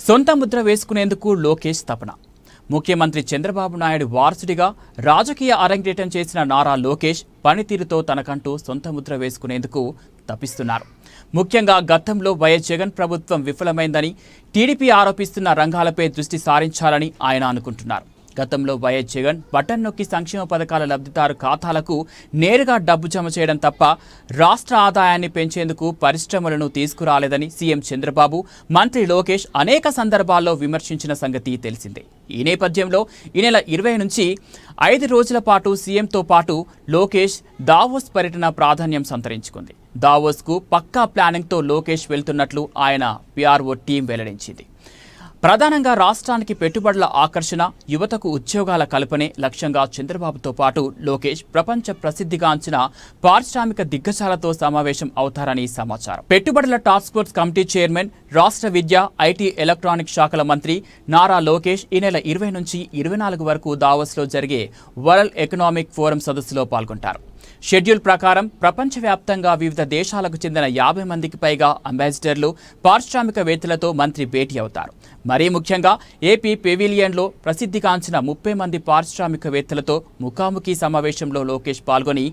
సొంత ముద్ర వేసుకునేందుకు లోకేష్ తపన. ముఖ్యమంత్రి చంద్రబాబు నాయుడు వారసుడిగా రాజకీయ అరంగేటం చేసిన నారా లోకేష్ పనితీరుతో తనకంటూ సొంత ముద్ర వేసుకునేందుకు తపిస్తున్నారు. ముఖ్యంగా గతంలో వైఎస్ జగన్ ప్రభుత్వం విఫలమైందని టీడీపీ ఆరోపిస్తున్న రంగాలపై దృష్టి సారించాలని ఆయన అనుకుంటున్నారు. గతంలో వైఎస్ జగన్ బటన్ నొక్కి సంక్షేమ పథకాల లబ్ధిదారు ఖాతాలకు నేరుగా డబ్బు జమ చేయడం తప్ప రాష్ట్ర ఆదాయాన్ని పెంచేందుకు పరిశ్రమలను తీసుకురాలేదని సీఎం చంద్రబాబు, మంత్రి లోకేష్ అనేక సందర్భాల్లో విమర్శించిన సంగతి తెలిసిందే. ఈ నేపథ్యంలో ఈ నెల 20 నుంచి 5 రోజుల పాటు సీఎంతో పాటు లోకేష్ దావోస్ పర్యటన ప్రాధాన్యం సంతరించుకుంది. దావోస్కు పక్కా ప్లానింగ్తో లోకేష్ వెళ్తున్నట్లు ఆయన పీఆర్ఓ టీం వెల్లడించింది. ప్రధానంగా రాష్ట్రానికి పెట్టుబడుల ఆకర్షణ, యువతకు ఉద్యోగాల కల్పనే లక్ష్యంగా చంద్రబాబుతో పాటు లోకేష్ ప్రపంచ ప్రసిద్ధిగాంచిన పారిశ్రామిక దిగ్గజాలతో సమావేశం అవుతారని సమాచారం. పెట్టుబడుల టాస్క్ ఫోర్స్ కమిటీ చైర్మన్, రాష్ట్ర విద్య, ఐటీ, ఎలక్ట్రానిక్ శాఖల మంత్రి నారా లోకేష్ ఈ నెల 20 నుంచి 24 వరకు దావోస్లో జరిగే వరల్డ్ ఎకనామిక్ ఫోరం సదస్సులో పాల్గొంటారు. షెడ్యూల్ ప్రకారం ప్రపంచవ్యాప్తంగా వివిధ దేశాలకు చెందిన 50 మందికి పైగా అంబాసిడర్లు, పారిశ్రామికవేత్తలతో మంత్రి భేటీ అవుతారు. మరీ ముఖ్యంగా ఏపీ పెవిలియన్లో ప్రసిద్ధిగాంచిన 30 మంది పారిశ్రామికవేత్తలతో ముఖాముఖి సమావేశంలో లోకేష్ పాల్గొని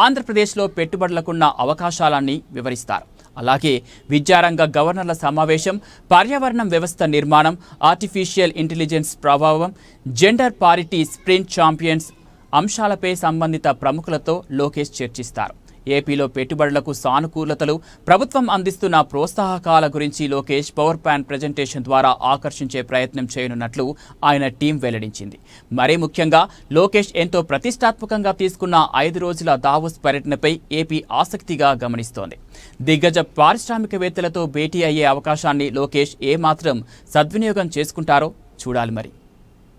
ఆంధ్రప్రదేశ్లో పెట్టుబడులకున్న అవకాశాలన్నీ వివరిస్తారు. అలాగే విద్యారంగ గవర్నర్ల సమావేశం, పర్యావరణం వ్యవస్థ నిర్మాణం, ఆర్టిఫిషియల్ ఇంటెలిజెన్స్ ప్రభావం, జెండర్ పారిటీ స్ప్రింట్ ఛాంపియన్స్ అంశాలపై సంబంధిత ప్రముఖులతో లోకేష్ చర్చిస్తారు. ఏపీలో పెట్టుబడులకు సానుకూలతలు, ప్రభుత్వం అందిస్తున్న ప్రోత్సాహకాల గురించి లోకేష్ పవర్ పాయింట్ ప్రజెంటేషన్ ద్వారా ఆకర్షించే ప్రయత్నం చేయనున్నట్లు ఆయన టీం వెల్లడించింది. మరీ ముఖ్యంగా లోకేష్ ఎంతో ప్రతిష్టాత్మకంగా తీసుకున్న 5 రోజుల దావోస్ పర్యటనపై ఏపీ ఆసక్తిగా గమనిస్తోంది. దిగ్గజ పారిశ్రామికవేత్తలతో భేటీ అయ్యే అవకాశాన్ని లోకేష్ ఏమాత్రం సద్వినియోగం చేసుకుంటారో చూడాలి మరి.